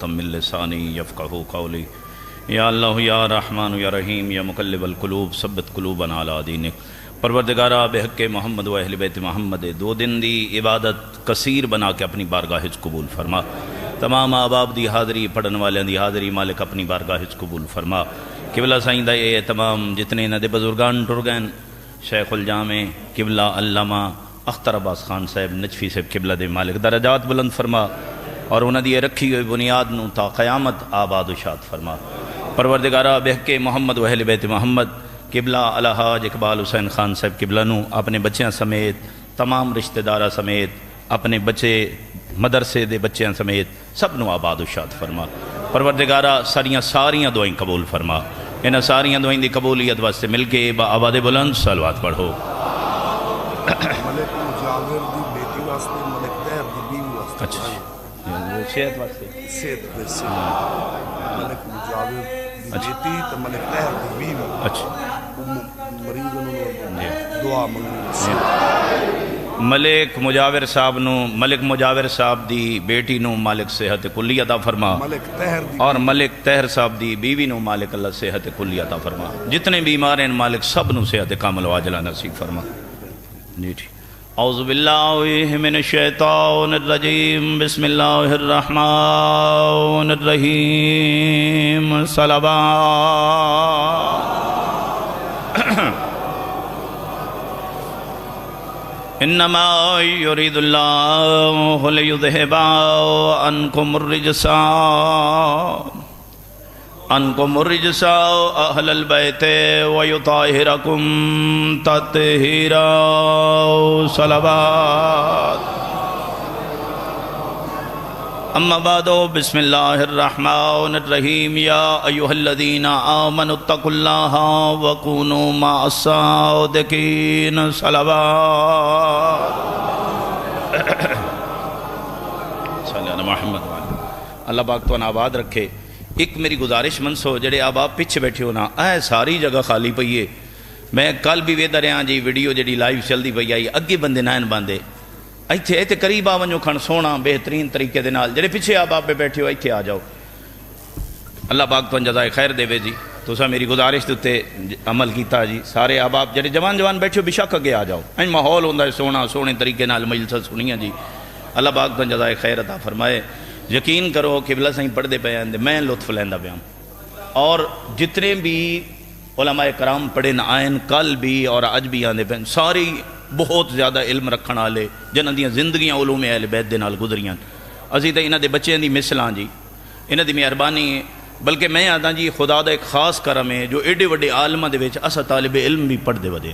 من لسانی یفقہوا قولی یا اللہ یا رحمان یا رحیم یا مقلب القلوب ثبت قلوبنا علی دینک۔ پروردگارہ بحق محمد و اہل بیت محمد دو دن دی عبادت کثیر بنا کے اپنی بارگاہ قبول فرما۔ تمام احباب دی حاضری پڑھن والوں دی حاضری مالک اپنی بارگاہ قبول فرما۔ قبلہ سائیں دا یہ تمام جتنے انہاں دے بزرگان ٹر گئے، شیخ الجامع قبلہ علامہ اختر عباس خان صاحب نجفی صاحب قبلہ دے مالک درجات بلند فرما، اور انہاں دی رکھی ہوئی بنیاد نو تا قیامت آباد و شاد فرما۔ پروردگارہ بحق محمد و اہل بیت محمد قبلہ الحاج اقبال حسین خان صاحب قبلہ نو اپنے بچیاں سمیت تمام رشتہ دارہ سمیت اپنے بچے مدرسے دے بچیاں سمیت سب نو آباد و شاد فرما۔ پروردگارہ ساریاں دعائیں قبول فرما۔ انہاں ساریاں دعائیں دی قبولیت واسطے مل کے با آباد بلند صلوات پڑھو۔ ملک مجاور دی بیٹی واسطے، ملک تہر دی بیوی واسطے۔ اچھا صحت واسطے، صحت واسطے ملک مجاور دی بیٹی تے ملک تہر دی بیوی، اچھا مریض انہوں دعا منگنی۔ ملک مجاور صاحب نو، ملک مجاور صاحب دی بیٹی نو مالک صحت کلی عطا فرما، ملک تہر دی اور ملک تہر صاحب دی بیوی نو مالک اللہ صحت کلی عطا فرما۔ جتنے بیمار ہیں مالک سب نو صحت کامل و عاجلہ نصیب فرما۔ جی ٹھیک۔ اعوذ باللہ من الشیطان الرجیم، بسم اللہ الرحمن الرحیم، صلوات۔ انما یرید اللہ لیذہب عنکم الرجس اہل البیت ویطہرکم تطہیرا، صلوات۔ اما بعد، بسم اللہ الرحمن الرحیم، یا ایہا الذین آمنوا اتقوا اللہ وکونوا مع الصادقین، صلوات۔ صلی اللہ محمد وعلی۔ اللہ پاک تو آباد رکھے۔ ایک میری گزارش منسو جڑے آپ پیچھے بیٹھے ہو نا، اے ساری جگہ خالی پئی ہے۔ میں کل بھی ویدہ رہا جی ویڈیو جڑی لائیو چلدی پئی آئی، اگے بندے نائن باندھے ایتھے قریب آ ونجو کھن سونا بہترین طریقے دے نال، جڑے پیچھے آپ پہ بیٹھے ہو ایتھے آ جاؤ۔ اللہ پاک تو جزائے خیر دے جی، تساں میری گزارش تے عمل کیتا جی۔ سارے آپ جڑے جوان بیٹھے ہو بشک اگے آ جاؤ، این ماحول ہوندا ہے سونا، سونے طریقے نال مجلس سنیاں جی۔ اللہ پاک تو جزائے خیر عطا فرمائے۔ یقین کرو قبلہ سائیں پڑھتے پے ہیں میں لطف لیندہ پیا، اور جتنے بھی علماء کرام پڑھے نہ آئین کل بھی اور اج بھی آندے پے، ساری بہت زیادہ علم رکھن والے جنہاں دیاں زندگیاں علوم اہل بیت دے نال گزریاں۔ اسی تے انہاں دے بچیاں دی مثلاں جی، انہاں دی مہربانی ہے۔ بلکہ میں آتا جی خدا دا ایک خاص کرم ہے جو ایڈے وڈے عالماں دے وچ اسا طالب علم بھی پڑھدے ودے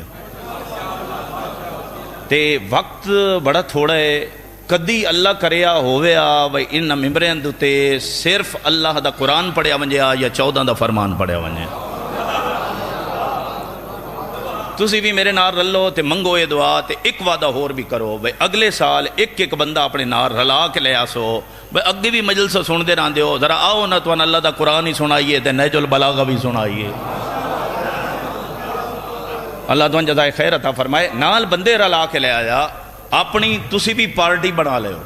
تے وقت بڑا تھوڑا ہے۔ کدی اللہ کریا ہویا بھئی ان ممبریں دوتے صرف اللہ دا قرآن پڑھیا ونجیا یا 14 دا فرمان پڑھیا ونجیا۔ تسی بھی میرے نار رلو تے منگو اے دعا تے ایک وعدہ ہور بھی کرو بھئی اگلے سال ایک بندہ اپنے نار رلا کے لے آسو، بھئی اگے بھی مجلس سن دے رہن دیو، ذرا آؤ نہ تو اللہ دا قرآن ہی سنائیے تے نہج البلاغہ بھی سنائیے۔ اللہ تو جزائے خیر عطا فرمائے۔ نال بندے رلا کے لے آیا، اپنی تسی بھی پارٹی بنا لے ہو،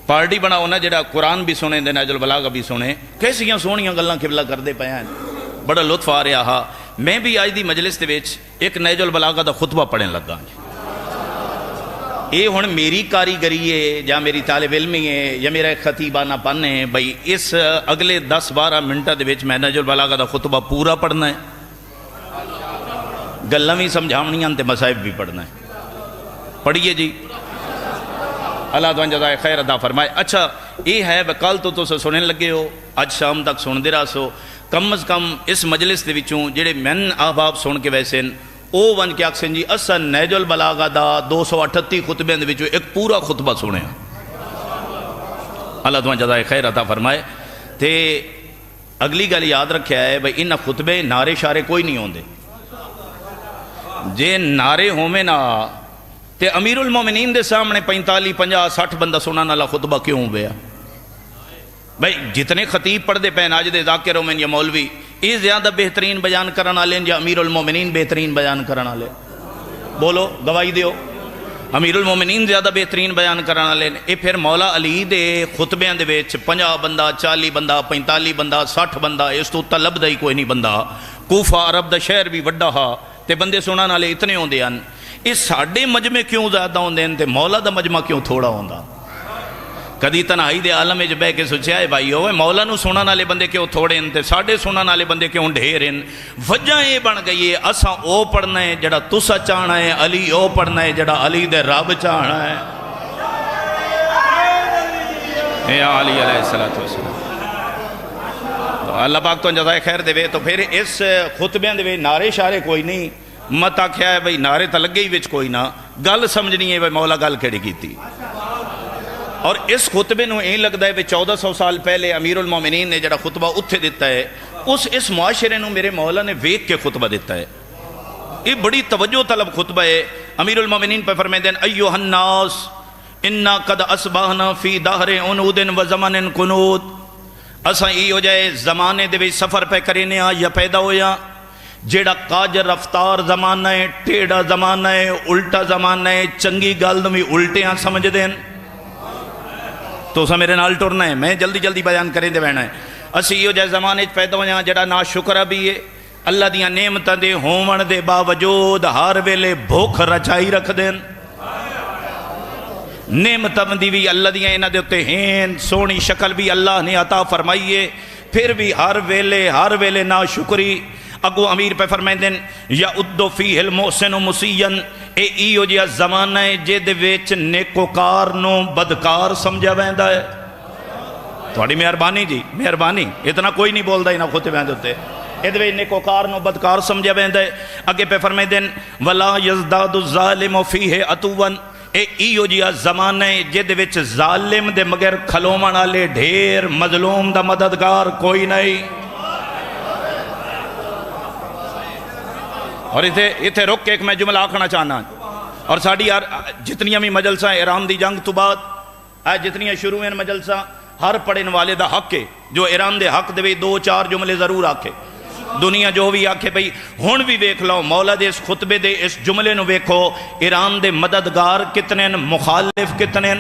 پارٹی بناؤ نا جڑا قرآن بھی سنے دے نہج البلاغہ بھی سنے۔ کیسیاں سونیاں گلاں قبلہ کر دے پے ہیں، بڑا لطف آ رہا ہا۔ میں بھی آج دی مجلس دے وچ ایک نہج البلاغہ دا خطبہ پڑھن لگا۔ یہ ہن میری کاریگری ہے یا میری طالب علمی ہے یا میرا خطیبانہ پن ہے بھئی اس اگلے 10-12 منٹاں دے وچ میں نہج البلاغہ دا خطبہ پورا پڑھنا ہے، گلاں بھی سمجھاونیاں تے مصائب بھی پڑھنا ہے۔ پڑھیے جی، اللہ تو جزائے خیر عطا فرمائے۔ اچھا یہ ہے کل تو سننے لگے ہو، اج شام تک سن دے رہا سو، کم از کم اس مجلس دے وچوں جڑے من احباب سن کے ویسے او ون کے آکسن جی اساں نہج البلاغہ دا 238 خطبے دے وچوں ایک پورا خطبہ سنے۔ اللہ تو جزائے خیر عطا فرمائے۔ تے اگلی گل یاد رکھیا ہے بھئی ان خطبے نعرے شارے کوئی نہیں ہوندے، جے نعرے ہوویں نا تے امیر المومنین دے سامنے 45 50 60 بندہ سنانا والا خطبہ کیوں ہویا؟ بھائی جتنے خطیب پڑھ دے پین آج دے ذاکر ہومن یا مولوی، یہ زیادہ بہترین بیان کرنا لیں یا امیر المومنین بہترین بیان کرنا لیں؟ بولو گواہی دیو۔ امیر المومنین زیادہ بہترین بیان کرنا لے اے پھر مولا علی دے خطبیاں دے ویچ 50 بندہ 40 بندہ 45 بندہ 60 بندہ اس تو طلب دا ہی کوئی نہیں بندہ کوفہ عرب دا شہر بھی وڈا ہا تے بندے سننا نالے اتنے ہوندے ہیں اس ساڑھے مجمع کیوں زیادہ ہوندے ہیں تے مولا دا مجمع کیوں تھوڑا ہوندا کدی تنہائی دے عالم اچ بہ کے سوچیا ہے بھائی ہوئے مولا نو سننا نالے بندے کیوں تھوڑے ہیں تے ساڑھے سننا نالے بندے کیوں ڈھیر ہیں وجہ یہ بن گئی ہے اساں او پڑھنا ہے جڑا تسا چاہنا ہے علی او پڑھنا ہے جڑا علی دے رب چاہنا ہے اے علی علیہ السلام اللہ پاک تو جزائے خیر دے وے تو پھر اس خطبیاں دے وے نعرے شارے کوئی نہیں مت آکھیا ہے بھئی نعرے تا لگے ہی وچ کوئی نہ گل سمجھنی ہے بھئی مولا گل کیڑی کیتی اور اس خطبے نو یہ لگتا ہے کہ 1400 سال پہلے امیر المومنین نے جڑا خطبہ اتھے دیتا ہے اس معاشرے نو میرے مولا نے ویک کے خطبہ دیتا ہے یہ بڑی توجہ طلب خطبہ ہے امیر المومنین پہ فرمائے ایوہ الناس انا قد اصبحنا فی دہر عنود و زمن قنود اساں ای ہو جائے زمانے دے بھی سفر پہ کرینے یا پیدا ہویا جیڑا قاجر رفتار زمانہ ہے ٹیڑا زمانہ ہے الٹا زمانہ ہے چنگی گل نو بھی الٹیاں سمجھ دیں تو اسا میرے نال ٹرنا ہے میں جلدی جلدی بیان کریں دے بہنا ہے اسی یہ جائے زمانے پیدا ہویا جڑا نا شکر بھی ہے اللہ دیاں نعمتاں دے ہون دے باوجود ہر ویلے بھوک رچائی رکھ دیں نعمتاں دی بھی اللہ دیاں انہاں دے اتے ہیں سونی شکل بھی اللہ نے عطا فرمائیے پھر بھی ہر ویلے نا شکری اگو امیر پہ فرمائیں دیں یا ادو فیہ المحسن و مسیین اے ایو جیا زمانہ ہے جے دے ویچ نیکوکار نو بدکار سمجھا بیندہ ہے تھوڑی مہربانی جی مہربانی اتنا کوئی نہیں بول دا ہی نہ خودتے بیندے ہوتے ادوے نیکوکار نو بدکار سمجھا بیندہ ہے اگے پہ فرمائیں دیں وَلَا يَزْدَادُ الظَّالِمُ فِيهِ عَطُوًا اے ایو جیا زمانہ ہے جے دے ویچ ظالم دے مگر کھلومن آلے ڈھیر مظلوم دا مددگار کوئی نہیں اور اتھے رک کے ایک میں جملہ آکھنا چاہنا اور ساڑھی جتنیاں بھی مجلسہ ایران دی جنگ تو بعد جتنیاں شروع ہیں مجلسہ ہر پڑھن والے دا حق ہے جو ایران دے حق دے بھی 2-4 جملے ضرور آکھے دنیا جو بھی آکھے بھئی ہون بھی ویکھ لو مولا دے اس خطبے دے اس جملے نو ویکھو ایران دے مددگار کتنے مخالف کتنے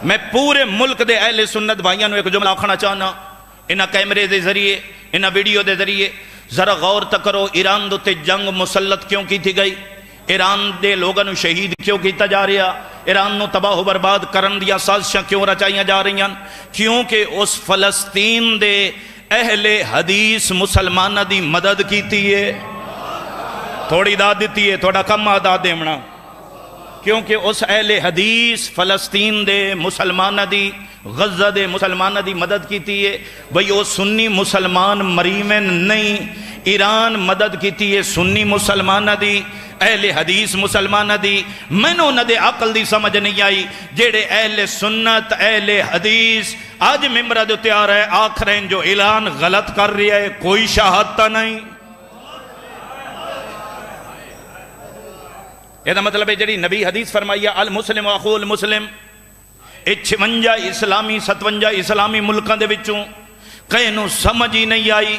میں پورے ملک دے اہل سنت بھائیاں نو ایک جملہ آکھنا چاہنا انہا کیمرے دے ذریعے انہا ویڈیو دے ذریعے ذرا غور تک کرو ایران دو تے جنگ مسلط کیوں کی تھی گئی ایران دے لوگوں نو شہید کیوں کیتا جا رہا ایران نو تباہ و برباد کرن دیا سازشاں کیوں رچائیاں جا رہی ہیں کیونکہ اس فلسطین دے اہل حدیث مسلمانہ دی مدد کیتی ہے تھوڑی داد دیتی ہے تھوڑا کم آداد دیمنا کیونکہ اس اہل حدیث فلسطین دے مسلمانہ دی غزہ دے مسلمانہ دی مدد کیتی ہے بھئی وہ سنی مسلمان مریمن نہیں ایران مدد کیتی ہے سنی مسلمانہ دی اہل حدیث مسلمانہ دی میں نو نہ دے عقل دی سمجھ نہیں آئی جیڑے اہل سنت اہل حدیث آج ممبرہ دے تیار ہے آخرین جو اعلان غلط کر رہی ہے کوئی شہادتہ نہیں یہ دا مطلب ہے جڑی نبی حدیث فرمائیہ المسلم و اخو المسلم 56 اسلامی 57 اسلامی ملکان دے بچوں کہیں نو سمجھ ہی نہیں آئی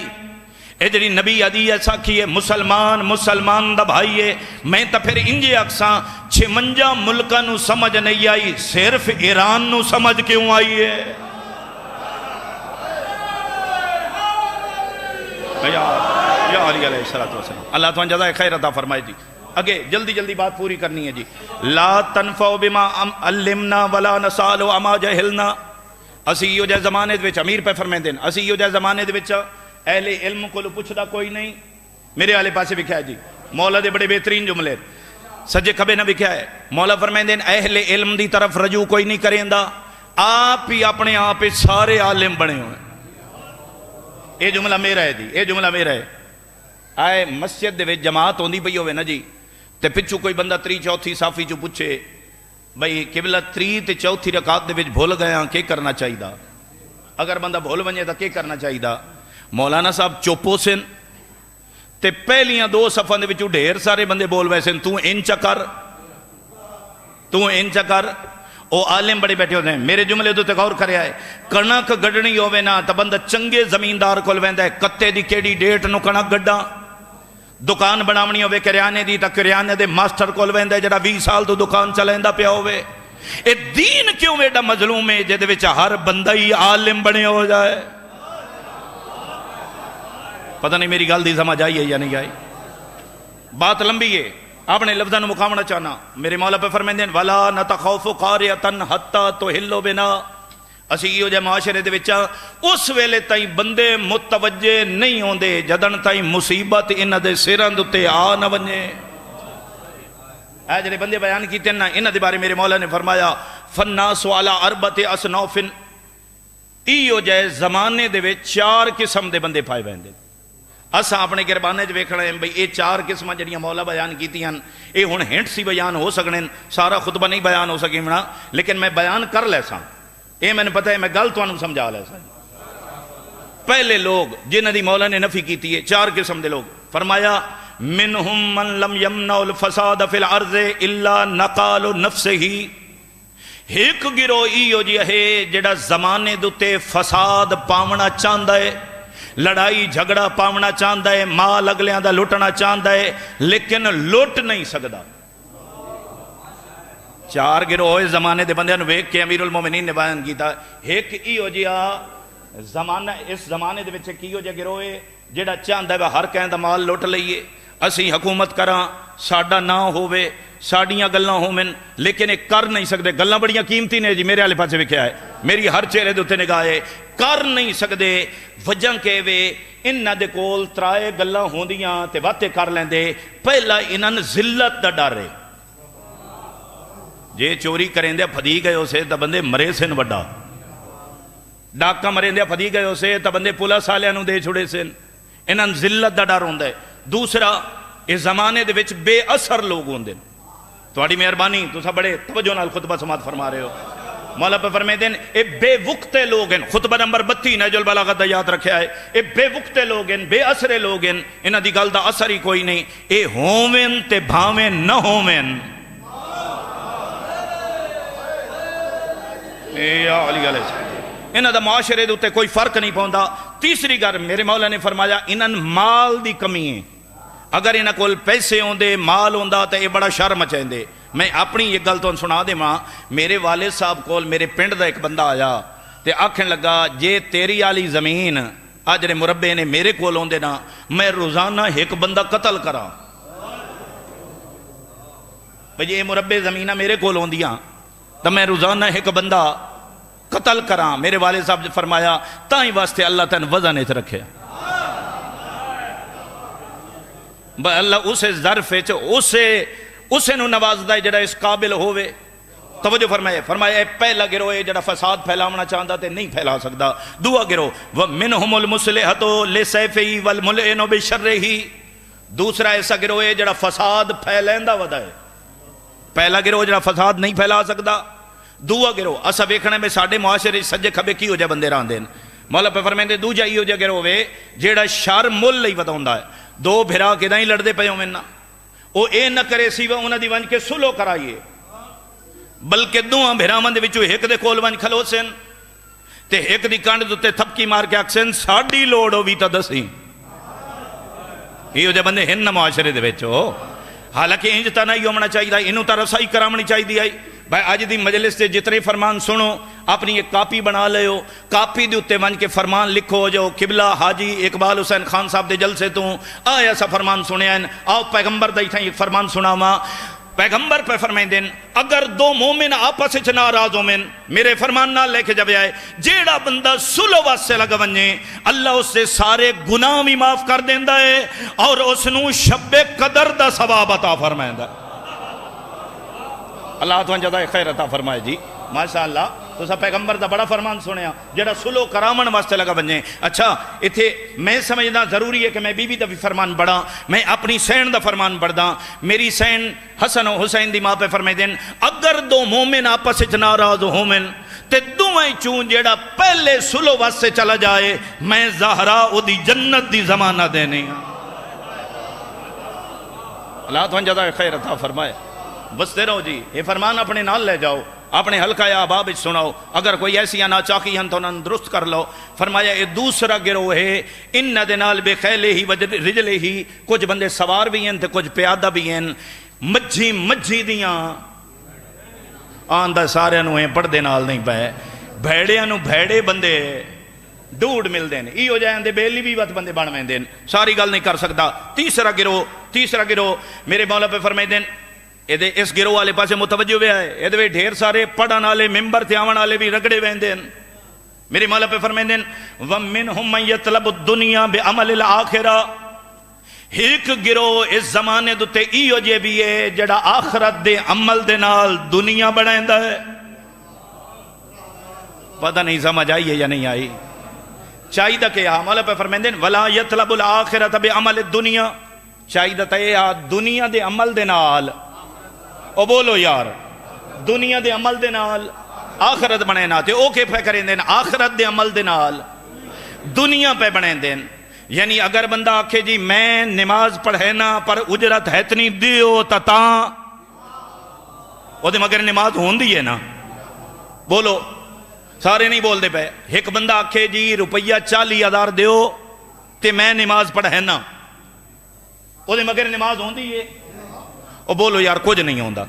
اے جڑی نبی حدیث ایسا کیے مسلمان دا بھائی ہے میں تا پھر انجے اکساں 56 ملکان نو سمجھ نہیں آئی صرف ایران نو سمجھ کیوں آئی ہے یا علی علیہ السلام اللہ تعالیٰ جزائے خیر عطا فرمائے دی اگے جلدی جلدی بات پوری کرنی ہے جی لا تنفع بما علمنا ولا نسال اما جہلنا اسی یہ جائے زمانے دے وچ امیر پہ فرمائیں دیں اسی یہ جائے زمانے دے وچ اہل علم کو پوچھدا کوئی نہیں میرے والے پاسے بھی کیا ہے جی مولا دے بڑے بہترین جملے سجے کبے نہ بھی کیا ہے مولا فرمائیں دیں اہل علم دی طرف رجوع کوئی نہیں کریں دا آپ ہی اپنے آپ سارے عالم بنے ہوئے اے جملہ میرا ہے جی اے جملہ میرا ہے آئے مسجد دے وچ جماعت ہوندی پئی ہوئے نا جی تے پچھو کوئی بندہ 3-4 صافی جو پوچھے بھئی قبلہ 3 تے 4 رکعت دے وچ بھول گیا کیا کرنا چاہیے دا اگر بندہ بھول بنجے تا کیا کرنا چاہیے دا مولانا صاحب چوپو سن تے پہلیاں 2 صفحوں دے وچ ڈھیر سارے بندے بول ویسے تو انچ کر او عالم بڑے بیٹھے ہوتے ہیں میرے جملے تو غور کریا ہے کنک گڈنی ہوئے نا تا بندہ چنگے زمیندار کول ویندا ہے کتے دی کیڑی ڈیٹ نو کنک گڈا دکان بناونی ہوے کریانے دی تا کریانے دے ماسٹر کول ویندا جڑا 20 سال تو دکان چلیندا پیا ہوے. اے دین کیوں ایڈا مظلوم ہے جدے وچ ہر بندہ ہی عالم بنے ہو جائے؟ پتہ نہیں میری گل دی سمجھ آئی ہے یا نہیں آئی؟ بات لمبی ہے، اپنے لفظاں نوں مکاونا چاہنا. میرے مولا پہ فرمائندے ہیں وَلَا نَتَخَوْفُ قَارِعَةً حَتَّى تُحِلُّ بِنَا. اسی یہ جو معاشرے دے وچ اس ویلے تائیں بندے متوجہ نہیں ہوندے جدن تائیں مصیبت انہاں دے سراں دے آ نہ ونجے. اے جڑے بندے بیان کیتے نا انہاں دے بارے میرے مولا نے فرمایا فَالنَّاسُ عَلَىٰ أَرْبَعَةِ أَصْنَافٍ. ایو جائے زمانے دے وچ 4 قسم دے بندے پائے ویندے. اساں اپنے گربانے چ ویکھنا ہے بھئی یہ 4 قسماں جڑیاں مولا بیان کیتیاں اے ہن ہنٹ سی بیان ہو سکنے، سارا خطبہ نہیں بیان ہو سکیونا، لیکن میں بیان کر لے ساں. اے میں نے پتہ ہے میں گل تانوں سمجھا لے ساں. پہلے لوگ جنہاں دی مولا نے نفی کیتی ہے 4 قسم دے لوگ. فرمایا منہم من لم یمنع الفساد فی الارض الا نقال نفسہ. ایک گروہ ایو جی ہے جڑا زمانے دے فساد پاونا چاہندا ہے، لڑائی جھگڑا پاونا چاہندا ہے، مال اگلیاں دا لٹنا چاہندا ہے لیکن لٹ نہیں سکدا. 4 گروہ زمانے دے بندیاں نوں ویکھ کے امیر المومنین نے بیان کیتا. ایک ایو جیا زمانہ اس زمانے دے وچ کیو جا گروہ ہے جڑا چاہندا ہے ہر کہیں دا مال لٹ لئیے، اسی حکومت کراں، ساڈا نہ ہووے، ساڈیاں گلاں ہومن، لیکن ایک کر نہیں سکدے. گلاں بڑیاں قیمتی نے جی، میرے والے پاسے ویکھیا ہے، میری ہر چہرے دے اوتے نگاہ ہے. کر نہیں سکدے وجہ کہ وے انہاں دے کول 3 گلاں ہوندیاں تے واتے کر لیندے. پہلا انہاں نوں ذلت دا ڈر ہے. جے چوری کریندے پھدی گئے اسے تا بندے مرے سن وڈا، ڈاکا مریندے پھدی گئے اسے تا بندے پولیس والےاں نوں دے چھڑے سن. انہاں نوں ذلت دا ڈر ہوندا ہے. دوسرا اس زمانے دے وچ بے اثر لوگ ہوندے. تہاڈی مہربانی تساں بڑے توجہ نال خطبہ سماعت فرما رہے ہو. مولا پہ فرمائے دیں اے بے وقتے لوگ ہیں. خطبہ نمبر 32 نہج البلاغہ یاد رکھیا ہے. اے بے وقتے لوگ ہیں، بے اثرے لوگ ہیں، انہاں دی گل دا اثر ہی کوئی نہیں. اے ہوویں تے بھاویں نہ ہوویں. انہاں دا معاشرے دے اوتے کوئی فرق نہیں پوندا. تیسری گل میرے مولا نے فرمایا انہاں مال دی کمی ہے. اگر انہاں کول پیسے ہوندے مال ہوندا تے اے بڑا شر مچائندے. میں اپنی یہ گل تو سنا دے ماں. میرے والد صاحب کول میرے پنڈ دا ایک بندہ آیا تے آکھن لگا جے تیری والی زمین اجرے مربے نے میرے کول ہوندے نا میں روزانہ ایک بندہ قتل کراں. بھئی یہ مربے زمینہ میرے کول ہوندیاں تو میں روزانہ ایک بندہ قتل کراں. میرے والد صاحب نے فرمایا تائیں واسطے اللہ تن وزن ایت رکھے. اللہ اسے ظرف اسے نو نوازدہ ہے جڑا اس قابل ہوئے. توجہ فرمائے پہلا گروہ ہے جڑا فساد پھیلاونا چاہتا تے نہیں پھیلا سکتا. دوسرا گروہ وَمِنْهُمُ الْمُصْلِحَةُ لِسَيْفِهِ وَالْمُلْعِنُ بِشَرِّهِ. دوسرا ایسا گروہ ہے جڑا فساد پھیلیندا ودا ہے. پہلا گروہ جڑا فساد نہیں پھیلا سکتا. دوسرا گروہ اسا ویکھنے میں ساڈے معاشرے سجے کھبے کی ہو جائے بندے راندے. مولا پہ فرمائندے دوجا ہی ہو جائے گروہ ہے جڑا شر مل لئی وداوندا ہے. 2 بھرا کداں ہی لڑدے پئے ہوویں نا وہ اے نہ کرے سیوا انہاں دی ونج کے سلو کرائیے، بلکہ 2 بھراواں دے وچوں ایک دے کول ونج کھلو سن تے ایک دی کنڈ تے تھپکی مار کے آکھسن ساڈی لوڑ ہووی تا دسی. یہ جو بندے ہن نہ معاشرے دے وچ ہو. حالانکہ انج تا نہیں ہونا چاہیے، انہوں تا رسائی کرامنی چاہیے. آئی بھائی اج دی مجلس سے جتنے فرمان سنو اپنی ایک کاپی بنا لے ہو، کاپی دے اتے ون کے فرمان لکھو جو قبلہ حاجی اقبال حسین خان صاحب دے جلسے تو آیا سا فرمان سنے ہیں. آؤ پیغمبر دے ایک فرمان سناواں. پیغمبر پہ فرمائیں دین اگر 2 مومن آپس وچ ناراض ہومن میرے فرمان نال لے کے جب آئے جیڑا بندہ سلو واسطے لگا ونجے اللہ اس سے سارے گناہ بھی معاف کر دیندا ہے اور اس نو شب قدر دا ثواب عطا فرمائندا. اللہ تو جزائے خیر عطا فرمائے جی. ماشاءاللہ تو سا پیغمبر دا بڑا فرمان سنیا جڑا سلو کرامن واسطے لگا بنجے. اچھا اتھے میں سمجھنا ضروری ہے کہ میں بی بی دا بھی فرمان بڑھا، میں اپنی سین دا فرمان بڑھدا. میری سین حسن و حسین دی ماں پہ فرمائے دین اگر 2 مومن آپس وچ ناراض ہومن تے دوویں چوں جیڑا پہلے سلو واسطے چلا جائے میں زہرا او دی جنت دی زمانہ دینے. اللہ تو جزائے خیر عطا فرمائے. بستے رہو جی، یہ فرمان اپنے نال لے جاؤ. اپنے حلقہ احباب سناؤ، اگر کوئی ایسی ناچاکی ہیں تو انہوں درست کر لو۔ فرمایا یہ دوسرا گروہ ہے، ان دے نال بے خیلے ہی رجلے ہی، کچھ بندے سوار بھی ہیں تے کچھ پیادہ بھی ہیں، مجھی دیاں آندہ سارے نویں پڑھدے نال نہیں پائے، بھیڑے نو بھیڑے بندے ڈوڑ مل دین، ای ہو جائیں دے بیلی بھی وقت بندے بن میں دین، ساری گل نہیں کر سکتا۔ تیسرا گروہ میرے مولا پہ فرمائے دین، اس گروہ والے پاسے متوجہ ہوئے آئے، یہ ڈھیر سارے پڑھن والے ممبر تے آون والے بھی رگڑے وین دین۔ میرے مولا پہ فرمائے دین وَمِنْهُمْ مَنْ يَطْلَبُ الدُّنْيَا بِعَمَلِ الْآخِرَةِ، ایک گروہ اس زمانے دوتے ایو جے بھی ہے جڑا آخرت دے عمل دے نال دنیا بڑھائندہ ہے۔ پتہ نہیں سمجھ آئی ہے یا نہیں آئی؟ چاہیدہ کہ یہاں مولا پہ فرمائے دین وَلَا يَطْلَبُ الْآخِرَةَ بِعَمَلِ الدُّنْيَا، چاہیدہ تے یہاں دنیا دے عمل دے نال، او بولو یار، دنیا دے عمل دے نال آخرت بنے نا تے اوکے پہ کریں دین آخرت دے عمل دے نال دنیا پہ بنے دین۔ یعنی اگر بندہ آکھے جی میں نماز پڑھے نا پر اجرت ہے اتنی دیو تتاں، وہ دے مگر نماز ہون دی ہے نا، بولو سارے نہیں بول دے پہ۔ ایک بندہ آکھے جی روپیہ 40,000 دیو تے میں نماز پڑھے نا، وہ دے مگر نماز ہون دی ہے، وہ بولو یار کچھ نہیں ہوندہ،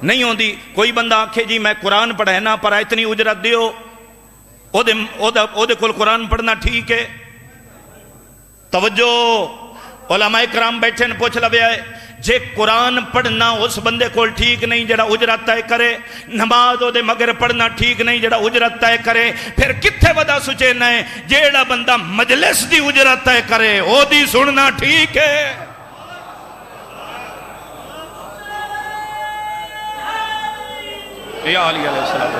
نہیں ہوندی۔ کوئی بندہ آکھے جی میں قرآن پڑھے نا پر اتنی اجرت دیو، او دے کل قرآن پڑھنا ٹھیک ہے۔ توجہ علماء کرام بیٹھے نے پوچھ لبے آئے، جے قرآن پڑھنا اس بندے کو ٹھیک نہیں جڑا اجرت طے کرے، نماز دے مگر پڑھنا ٹھیک نہیں جڑا اجرت طے کرے، پھر کتھے ودا سوچے نئے جیڑا بندہ مجلس دی اجرت طے کرے او دی سننا ٹھیک ہے۔ یا علی علیہ السلام،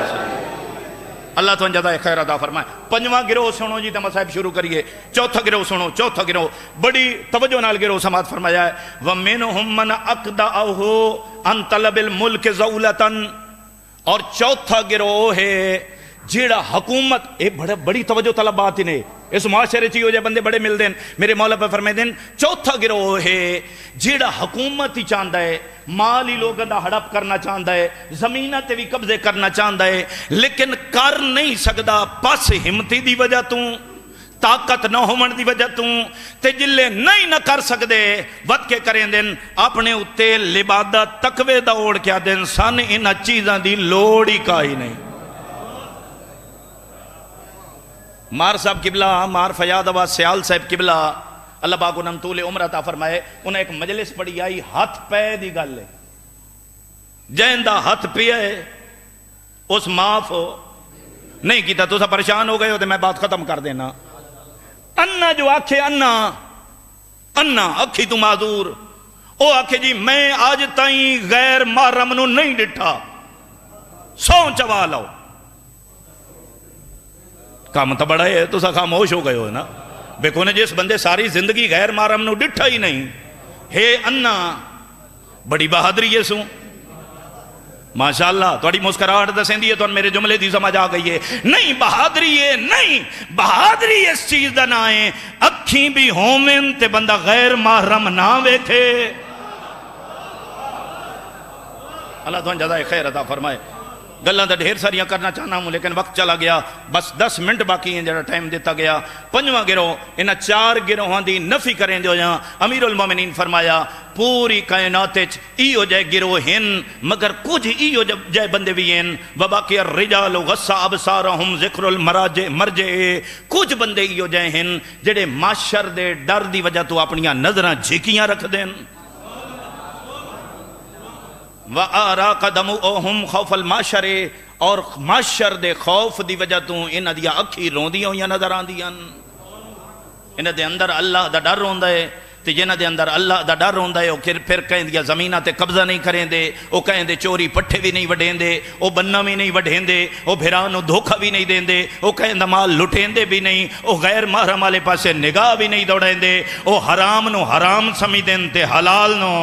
اللہ تو انجزہ خیر عطا فرمائے۔ پنجواں گروہ سنو جی تم صاحب شروع کریے، چوتھا گروہ سنو، چوتھا گروہ بڑی توجہ نال گروہ سماعت فرمایا ہے وَمِنْهُمْ مَنْ أَقْدَعَهُ عَنْ طَلَبِ الْمُلْكِ زَوْلَةً، اور چوتھا گروہ ہے جیڑا حکومت، اے بڑی توجہ طلب بات ہی نے، اس معاشرے چیئے ہو جائے بندے بڑے مل دین۔ میرے مولا پہ فرمائے دین چوتھا گروہ ہے جیڑا حکومت ہی چاندہ ہے، مال ہی لوگوں دا ہڑپ کرنا چاندہ ہے، زمینہ تے بھی قبضے کرنا چاندہ ہے، لیکن کر نہیں سکدا پس ہمتی دی وجہ توں، طاقت نہ ہومن دی وجہ توں، تے جلے نہیں نہ کر سکدے ود کے کریں دین اپنے اتے لبادہ تقوی دا اوڑ کیا دین سن انہ چیزاں دی لوڑی کا ہی نہیں۔ مار صاحب قبلہ، مار فیاد آباد سیال صاحب قبلہ اللہ پاک انہوں طول عمر عطا فرمائے، انہیں ایک مجلس پڑھی آئی ہاتھ پہ دی گل ہے، جہندہ ہاتھ پہ ہے اس معاف نہیں کیتا، تو سا پریشان ہو گئے ہو تو میں بات ختم کر دینا۔ انہ جو آکھے انہ اکھی تو معذور، او آکھے جی میں آج تائیں غیر محرم نو نہیں ڈٹھا، سو چوا لاؤ، کام تو بڑا ہے، تو سا خاموش ہو گئے ہو نا، بے کونے جس بندے ساری زندگی غیر محرم نو ڈٹھا ہی نہیں، ہے انہ بڑی بہادری ہے سوں، ماشاءاللہ توڑی مسکراہٹ دسیں دی ہے تو میرے جملے دی سمجھ آ گئی ہے، نہیں بہادری ہے، نہیں بہادری اس چیز دا نہ ہے، اکھیں بھی ہومن تے بندہ غیر محرم نہ ویکھے۔ اللہ تو جزائے خیر عطا فرمائے۔ گلاں تے ڈھیر ساریاں کرنا چاہنا ہوں لیکن وقت چلا گیا، بس 10 منٹ باقی ہیں جڑا ٹائم دیتا گیا۔ پنجواں گروہ انہاں 4 گروہاں دی نفی کریں جو یہاں امیر المومنین فرمایا پوری کائنات ای ہو جائے گروہ ہن مگر کچھ ای ہو جائے بندے بھی ہیں وباقی الرجال غصہ ابصارہم ذکر المرجع، کچھ بندے ای ہو جائے ہیں جڑے معاشر دے ڈر دی وجہ تو اپنیاں نظراں جھکیاں رکھ دیں، وَآرَاقَ دَمُؤُهُمْ خَوْفَ الْمَاشَرِ، اور معاشر دے خوف دی وجہ تو انہ دیا اکھی روندیاں ہویاں نظر آن دیاں، انہ دے اندر اللہ دا ڈر ہوندہ ہے، تے جنہ دے اندر اللہ دا ڈر ہوندہ ہے وہ پھر کہیں دیا زمینہ تے قبضہ نہیں کریں دے، وہ کہیں دے چوری پٹھے بھی نہیں وڈھیں دے، وہ بننا بھی نہیں وڈھیں دے، وہ بھرانو دھوکہ بھی نہیں دیں دے، وہ کہیں دے مال لٹیں دے بھی نہیں، وہ غیر محرم والے پاسے نگاہ بھی نہیں دوڑیں دے، وہ حرام نو حرام سمجھ دیں تے حلال نو۔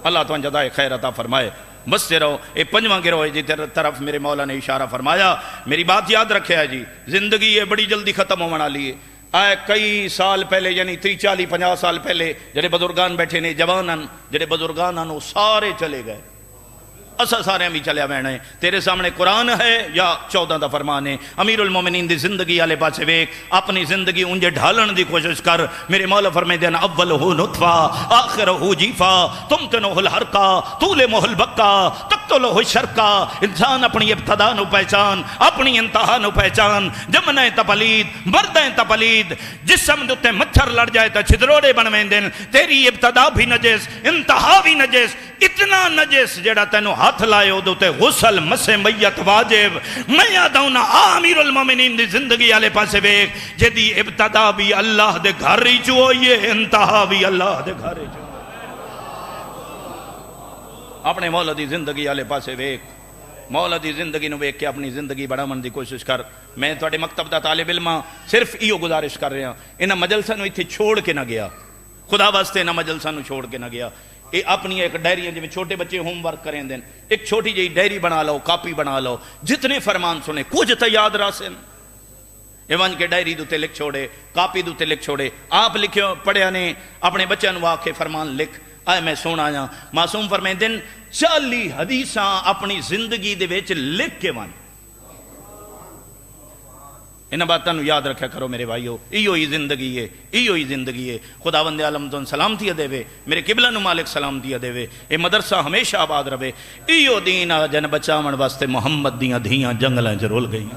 اللہ تو جزائے خیر عطا فرمائے۔ بستے رہو، اے پنجواں گروہ جی طرف میرے مولا نے اشارہ فرمایا۔ میری بات یاد رکھے ہے جی، زندگی یہ بڑی جلدی ختم ہو منا لیے، آئے کئی سال پہلے یعنی 30 40 50 سال پہلے جڑے بزرگان بیٹھے نے جوانن جڑے بزرگان وہ سارے چلے گئے، اسا سارے بھی چلیا بہنا ہے. تیرے سامنے قرآن ہے یا 14 دا فرمان ہے. امیر المومنین دی زندگی والے پاسے ویکھ, اپنی زندگی انجے ڈھالن دی کوشش کر. میرے مولا فرماتے ہیں اولہ نطفہ آخرہ جیفا تمتنہ الحرکہ تولمہ البکہ تقتلہ الشرکہ. انسان اپنی ابتدا نو پہچان, اپنی انتہا نو پہچان. جمنا تپلید مردیں تپلید, جسم دوتے مچھر لڑ جائے تا چھدروڑے بنویں دن. تیری ابتدا بھی نجس انتہا بھی نجس, اتنا نجس جڑا تینو ہاتھ لائے ہو دوتے غسل مسے میت واجب. میں یادونا امیر المومنین دی زندگی آلے پاسے ویک, جدی ابتدا بھی اللہ دے گھر ہی چو ہوئیے, انتہا بھی اللہ دے گھر ہی چو. اپنے مولا دی زندگی آلے پاسے ویک, مولا دی زندگی نو ویک کے اپنی زندگی بڑا من دی کوشش کر. میں توڑے مکتب دا طالب علماں صرف ایو گزارش کر رہا, انہاں مجلسہ نو اتھے چھوڑ کے نہ گیا, خدا واسطے انہاں مجلسہ نو چھوڑ کے نہ گیا. اپنی ایک ڈائری جو چھوٹے بچے ہوم ورک کریں دیں, ایک چھوٹی جی ڈائری بنا لو, کاپی بنا لو, جتنے فرمان سنے کچھ تو یاد راسن. ایوان کے ڈائری دوتے لکھ چھوڑے, کاپی دوتے لکھ چھوڑے. آپ لکھے پڑھیا نے اپنے بچے نوا کے فرمان لکھ آئے میں سونا آیا. معصوم فرمائیں دن 40 حدیثاں اپنی زندگی دے ویچ لکھ کے وان. انہاں باتاں نو یاد رکھا کرو میرے بھائیو, ایو ہی زندگی ہے, ایو ہی زندگی ہے. خداوند عالم تو سلامتی دے وے, میرے قبلہ نو مالک سلامتی دے وے, اے مدرسہ ہمیشہ آباد رہے. ایو دین جن بچاون واسطے محمد دیاں دھیاں جنگلاں چ رول گئی.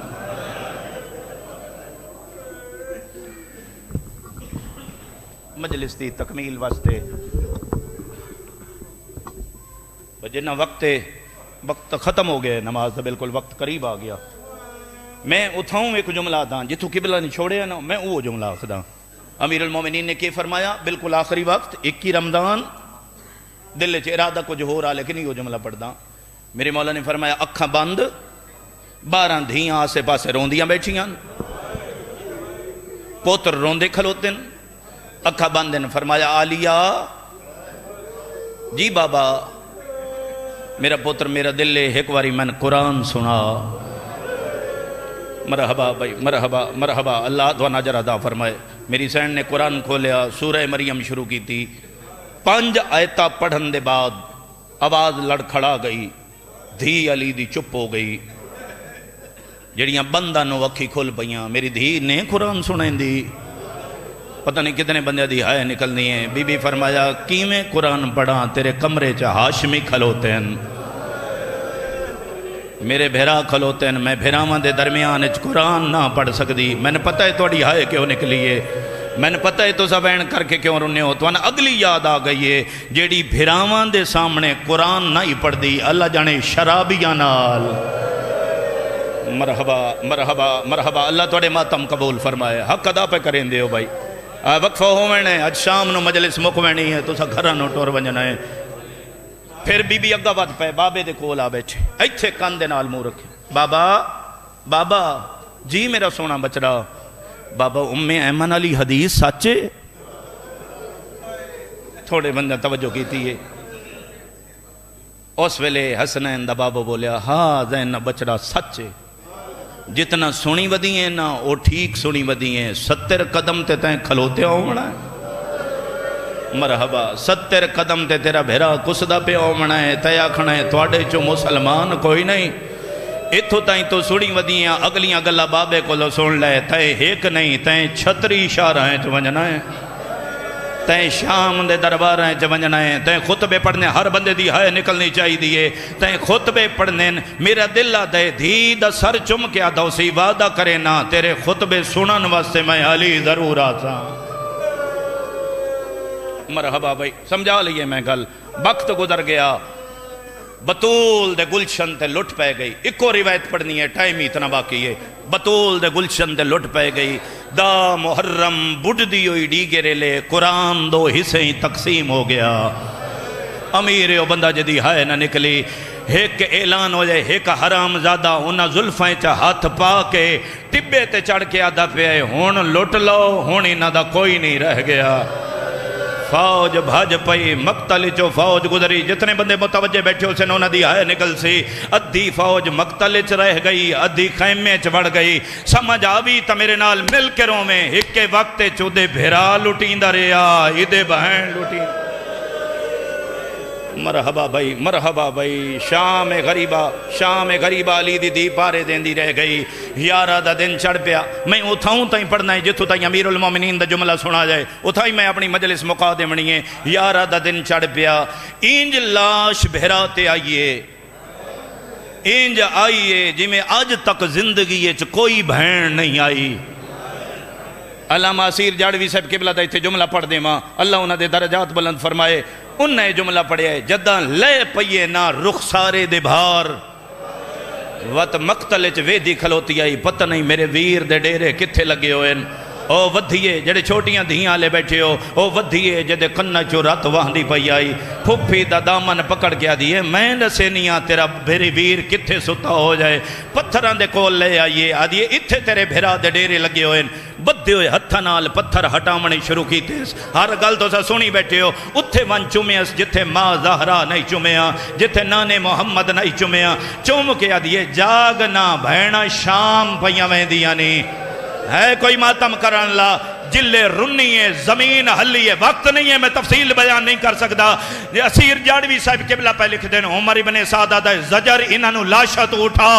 مجلس دی تکمیل واسطے جنہ وقت ختم ہو گئے, نماز دا بالکل وقت قریب آ گیا. میں اتھاؤں ایک جملہ داں جتوں قبلہ نہیں چھوڑے نا, میں وہ جملہ آخداں. امیر المومنین نے کی فرمایا بالکل آخری وقت 21 رمضان, دل چ ارادہ کچھ ہو رہا لیکن یہ جملہ پڑھ داں. میرے مولا نے فرمایا اکھاں بند, 12 دھیاں آسے پاسے روندیاں بیٹھیاں, پوتر روندے کھلوتے, اکھاں بند. فرمایا آلیا جی بابا میرا پوتر میرا دل ہے, ایک واری میں قرآن سنا. مرحبا بھائی, مرحبا مرحبا, اللہ دعا نجر عطا فرمائے. میری سین نے قرآن کھولیا, سورہ مریم شروع کی تھی. 5 آیتہ پڑھن دے بعد آواز لڑکھڑا گئی, دھی علی دی چپ ہو گئی. جڑیاں بندہ نو اکھی کھول پئیاں, میری دھی نے قرآن سنیں دی. پتہ نہیں کتنے بندے دی ہائے نکلنی ہیں. بی بی فرمایا کیویں قرآن پڑھاں, تیرے کمرے چ ہاشمی کھلوتے ہیں, میرے بھیرا کھلوتے ہیں, میں بھیراواں دے درمیان اچ قرآن نہ پڑھ سکدی. میں نے پتہ ہے توڑی ہائے کیوں نکلی ہے, میں نے پتہ ہے تو زبین کر کے کیوں رنے ہو. تو اگلی یاد آ گئی ہے, جیڑی بھیراواں دے سامنے قرآن نہ ہی پڑھ دی, اللہ جانے شرابیاں نال. مرحبا مرحبا مرحبا, اللہ توڑے ماتم قبول فرمائے. حق ادا پہ کریں دے ہو بھائی. وقفہ ہونے اج شام نو مجلس مکوینی ہے, تو سا گھرہ نو ٹور ونجنا ہے. پھر بی بی اگا ود پہ بابے دے کول آ بیٹھے, ایتھے کان دے نال منہ رکھے. بابا بابا جی میرا سونا بچڑا. بابا ام ایمن علی حدیث سچے؟ تھوڑے بندہ توجہ کیتی ہے. اس ویلے حسنین دا بابا بولیا ہاں زین بچڑا سچے, جتنا سنی ودی ہیں نا وہ ٹھیک سنی ودی ہیں. 70 قدم تے تائیں کھلوتے ہونا ہے. مرحبا 70 قدم تے تیرا بھیرا کسدہ پہ ہونا ہے, تے آکھنا ہے توڑے چو مسلمان کوئی نہیں. اتھو تائیں تو سنی ودی ہیں, اگلیاں گلہ بابے کو لو سن لے. تے ایک نہیں, تے 36 اشارہ ہیں چو ونجنا ہے, تے شام دے دربار ہیں چو ونجنا ہے. تے خطبے پڑھنے ہر بندے دی ہائے نکلنی چاہی دیئے. تے خطبے پڑھنے میرا دل آدھے دھی دا سر چم کے آدھا اسی وعدہ کرے نا, تیرے خطبے سنن واسطے میں علی ضرور آتا. مرحبا بھائی سمجھا لیے میں گل. وقت گزر گیا, بطول دے گلشن تے لٹ پہ گئی. ایکو روایت پڑھنی ہے, ٹائم ہی اتنا باقی ہے. بطول دے گلشن تے لٹ پہ گئی. دا محرم بڑھ دی ہوئی ڈیگرے لے, قرآن 2 حصے ہی تقسیم ہو گیا. امیر او بندہ جدی ہائے نہ نکلی. ایک اعلان ہو جائے, ایک حرام زادہ انہا ظلفیں چا ہاتھ پا کے ٹبے تے چڑھ کے آدھا پہ ہون لٹ لو, ہون انہا دا کوئی نہیں رہ گیا. فوج بھاج پئی, مقتل چو فوج گزری. جتنے بندے متوجہ بیٹھے ہو سے نونا دی آئے نکل سی. ادھی فوج مقتل چ رہ گئی, ادھی خیمے چ بڑھ گئی. سمجھ آوی تا میرے نال مل کے رو میں, ایک کے وقت چودے بھیرا لٹین دا ریا, ایدے بہن لٹین. مرحبا بھائی، مرحبا بھائی. شام غریبہ علی دی دی پارے دین دی رہ گئی. 11 دا دن چڑھ پیا. میں اتھاؤں تائیں پڑھنا ہے جتھوں تائیں امیر المومنین دا جملہ سنا جائے اتھائی میں اپنی مجلس مقا دیونی ہے. 11 دا دن چڑھ پیا. اینج لاش بہراتے آئیے، اینج آئیے جی میں آج تک زندگی کوئی بہن نہیں آئی. علامہ اسیر جاڑوی صاحب قبلہ دا اتھے جملہ پڑھ دے ماں اللہ انہاں دے درجات بلند فرمائے. انہیں جملہ پڑھیا ہے جداں لے پئیے نا رخسارے دے بھار وقت مقتل چ ویدی کھلوتی آئی. پتہ نہیں میرے ویر دے ڈیرے کتھے لگے ہوئے. او ودھیے جڑے چھوٹیاں دھیاں لے بیٹھے ہو، او ودھیے جدے کنہ چو رات واہندی پئی آئی. پھپھی دا دامن پکڑ کے دیئے میں نسے نیاں تیرا بھیری ویر کتھے ستا ہو جائے. پتھران دے کول لے آئیے آدھیے اتھے تیرے بھیرا دے ڈیرے لگے ہوئے. بدھے ہوئے ہتھا نال پتھر ہٹامنے شروع کی تیس. ہر گل تو سا سنی بیٹھے ہو. اتھے ون چومیاں جتھے ماں زہرا نہیں چومیاں، جتھے نانے محمد نہیں چومیاں. چوم کے آدھیے جاگنا بھینا شام پیاں ویندیاں نہیں. ہے کوئی ماتم کرن لا جلے رنی ہے زمین ہلی ہے. وقت نہیں ہے میں تفصیل بیان نہیں کر سکتا. اسیر جاڑوی صاحب قبلہ پہ لکھ دین عمر ابن سعدہ دا زجر انہوں لاشت اٹھا،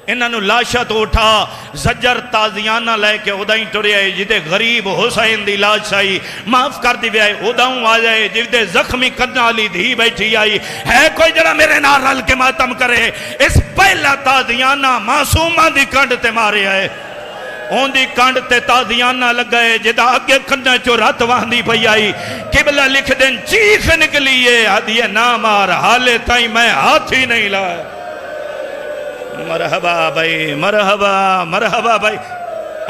انہوں لاشت اٹھا. زجر تازیانہ لے کے ادائیں ٹرے آئے جدے غریب حسین دی لاش آئی معاف کر دی آئے. اداؤں آ جائے جدے زخمی کرنا لی دھی بیٹھی آئی. ہے کوئی جڑا میرے نار رل کے ماتم کرے. اس پہلا تازیانہ معصومہ دی کنڈ تے مارے آئے. اون دی کانڈ تے تازیانہ لگئے جدا اگے کھنڈا چو رات واہندی پئی آئی. قبلہ لکھ دیں چیخ نکلیے آدھیے نا مار حالے تائیں میں ہاتھ ہی نہیں لائے. مرحبا بھائی، مرحبا مرحبا بھائی.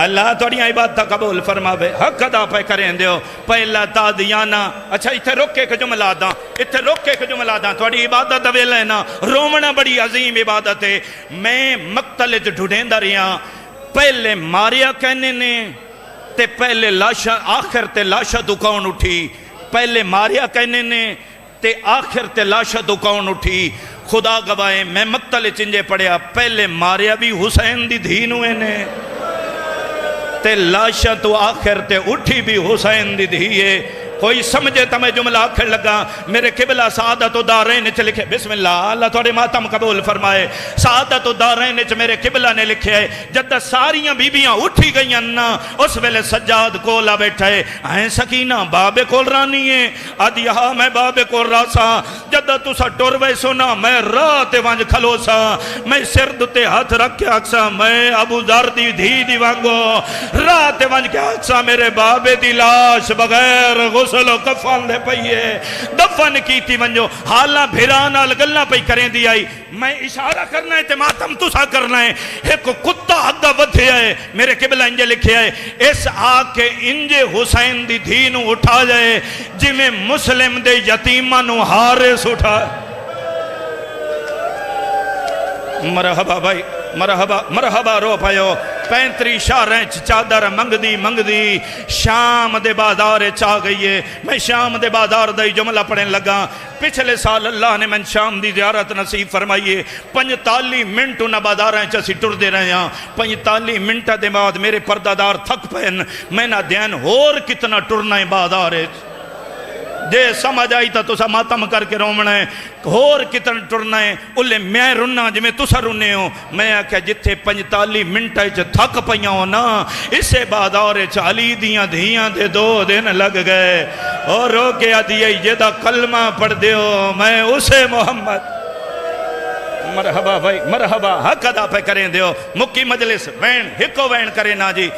اللہ توڑیاں عبادتہ قبول فرماوے. حق ادا پہ کریں دیو. پہلا تازیانہ. اچھا اتھے روکے کے جملہ داں، اتھے روکے کے جملہ داں. توڑی عبادت وے لینا رومنا بڑی عظیم عبادت ہے. میں مقتل ڈھونڈیں دا رہیاں. پہلے ماریا کہنے نے تے پہلے لاشا آخر تے لاشا دکاؤن اٹھی. پہلے ماریا کہنے نے تے آخر تے لاشا دکاؤن اٹھی. خدا گواہیں میں مقتل چنجے پڑیا. پہلے ماریا بھی حسین دی دھینوے نے تے لاشا تو آخر تے اٹھی بھی حسین دی دھیئے. کوئی سمجھے تا میں جملہ آخر لگا. میرے قبلہ سعادت و دارین چ لکھے. بسم اللہ اللہ تھوڑے ماتم قبول فرمائے. سعادت و دارین چ میرے قبلہ نے لکھے ہے جد ساریاں بیبیاں اٹھی گئیاں نا اس ویلے سجاد کولا بیٹھا ہے. ہیں سکینہ بابے کول رانی ہے. آدھی ہاں میں بابے کول راسا. جد تو سا ٹور وے سونا میں رات وانج کھلو سا. میں سرد تے ہاتھ رکھ کے آکسا میں ابو ذر دی دھی دی وانگو رات وانج کے آکسا میرے بابے دی لاش بغیر غسل و کفن دے پئیے دفن کی تھی ونجو. حالاں بھیرانا لگلنا پئی کریں دی آئی. میں اشارہ کرنا ہے تے ماتم تسا کرنا ہے. ایک کتا اگا ودھے آئے. میرے قبلہ انجے لکھے آئے اس آگ کے انجے حسین دی دھینو اٹھا جائے جی میں مسلم دے یتیمانو حارس اٹھا. مرحبا بھائی، مرحبا مرحبا. رو پایو 35 شہریں چادر منگ دی شام دے بازار چاہ گئی ہے. میں شام دے بازار دے جملہ پڑھیں لگا. پچھلے سال اللہ نے من شام دی زیارت نصیب فرمائیے. 45 منٹ انہا بازاریں چاہ سی ٹر دے رہے ہیں. 45 منٹ دے بعد میرے پردادار تھک پہن. میں نہ دین اور کتنا ٹرنا ہے بازار جے سمجھ آئی تا تسا ماتم کر کے رومنا ہے. اور کتنا ٹرنا ہے اولے میں رننا جی میں تسا رنے ہو. میں آکھا جتھے 45 منٹ ہے تھک پہیاں ہو نا اسے بازار علی دیاں دھیاں دے 2 دن لگ گئے. اور رو کے آدھیے یہ دا کلمہ پڑھ دیو میں اسے محمد. مرحبا بھائی مرحبا. حق ادا پہ کریں دیو. مکی مجلس وین ہکو وین کرے نا جی.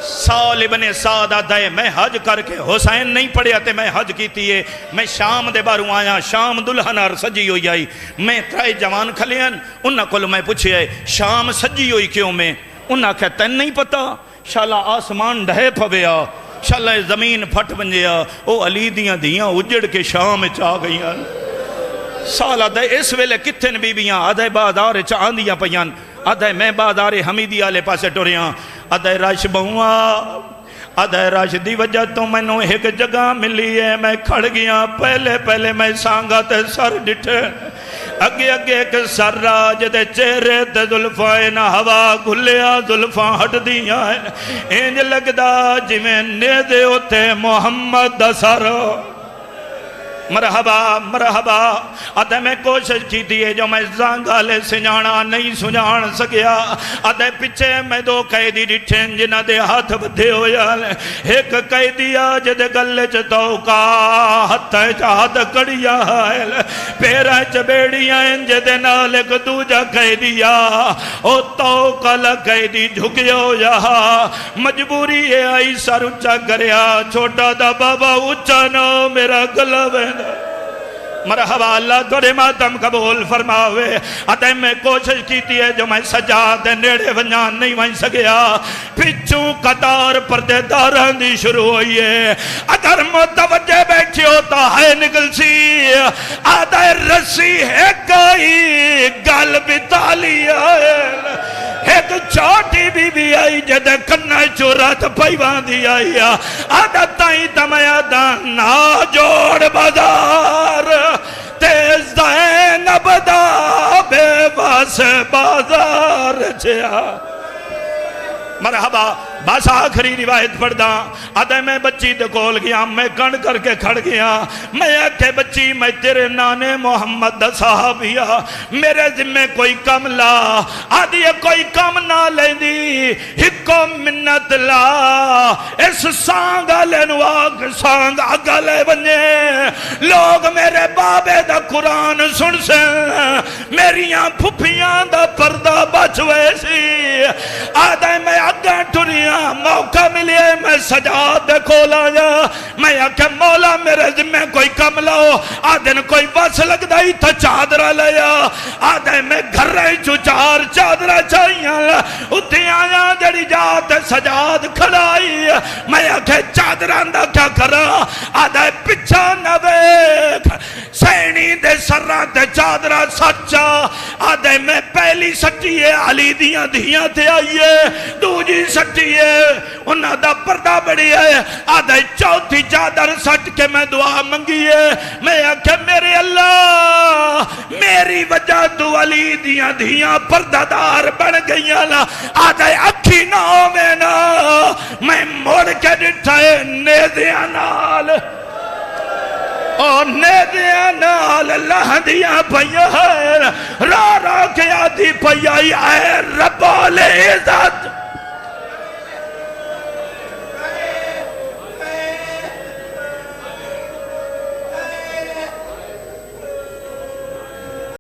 سال ابن سعدہ دائے میں حج کر کے حسین نہیں پڑھیا تے میں حج کی تیئے. میں شام دے باروں آیا. شام دلہنار سجی ہوئی آئی. میں ترائے جوان کھلین انہاں کلو میں پوچھے آئے شام سجی ہوئی کیوں میں. انہاں کہا تین نہیں پتا شالا آسمان ڈھے پھویا شالا زمین پھٹ بنجیا. او علی دیاں دیاں اجڑ کے شام چاہ گئیاں. سالہ دے اس ویلے کتن بیبیاں آدھے بازار چاہاں دیاں پیاں. آدھے میں بازار حمیدی آلے پاسے ٹوریاں. آدھے رش بہوا آدھے رش دی وجہ تو میں نو ایک جگہ ملی ہے. میں کھڑ گیا. پہلے میں سانگا تے سر ڈٹھے. اگے ایک سر راج دے چہرے تے ظلفائے نہ ہوا گھلیا ظلفاں ہٹ دیاں ہیں. انج لگدا جی میں نیدے ہوتے محمد دا سر. مرحبا مرحبا ادھے میں کوشش کی دیئے جو میں زانگالے سنجانا نہیں سنجان سکیا ادھے پچھے میں دو قیدی ڈٹھیں جنہ دے ہاتھ بدھے ہو جالے ایک قیدی آج دے گلے چتوکا ہتھے چاہت کڑیا ہے پیرہ چبیڑیاں انجے دے نال ایک دوجہ قیدی او توکا لقیدی جھکے ہو جا مجبوری ہے آئی سر اچھا کریا چھوٹا دا بابا اچھا نہ میرا گلہ بہن مرحبا اللہ تھوڑے ماتم قبول فرماوے ادھے میں کوشش کیتی ہے جو میں سجاد نیڑے ونجان نہیں وہیں سکیا پچھوں قطار پردے داران دی شروع ہوئی ہے اگر متوجہ بیٹھی ہوتا ہے نکل سی آدھے رسی ہے کئی گل بتالی ہے ایک چھوٹی بی بی آئی جدے کنہ چورت پیوان دی آئی آدھا تائیں تمہیں دانا جوڑ بازار تیز زینب دا بے باس بازار چیا مرحبا بس آخری روایت پڑھدا آدھے میں بچی دکول گیا میں کن کر کے کھڑ گیا میں آکھے بچی میں تیرے نانے محمد دا صحابیہ میرے ذمہ کوئی کم لا آدھی کوئی کم نہ لیں دی ہکو منت لا اس سانگ آلے نواق سانگ آگلے بنے لوگ میرے بابے دا قرآن سن سے میریاں پھپیاں دا پردہ بچوے سی آدھے میں آگا ٹھریاں موقع ملے میں سجاد کھولا جا میں آکھے مولا میرے ذمہ کوئی کم لاؤ آدھن کوئی بس لگ دائی تھا چادرہ لیا آدھے میں گھر رہی چو چار چادرہ چاہیاں اتھی آیا جڑی جات سجاد کھڑائی میں آکھے چادرہ اندہ کیا کرا آدھے پچھا نویک سینی دے سرات چادرہ سچا آدھے میں پہلی سٹی ہے علی دیاں دیاں تھے آئیے دوجی سٹی ہے انہاں دا پردہ بڑی ہے آدھے چوتھی چادر سٹ کے میں دعا منگی ہے میں آکھے میرے اللہ میری وجہ تو علی دیاں دیاں پردہ دار بن گئیاں آدھے اکھی نہ ہوئے نا میں موڑ کے ڈٹھائے نیدیاں نال اور نیدیاں نال لہدیاں پہیا ہے را را کے آدھی پہیا اے رب العزت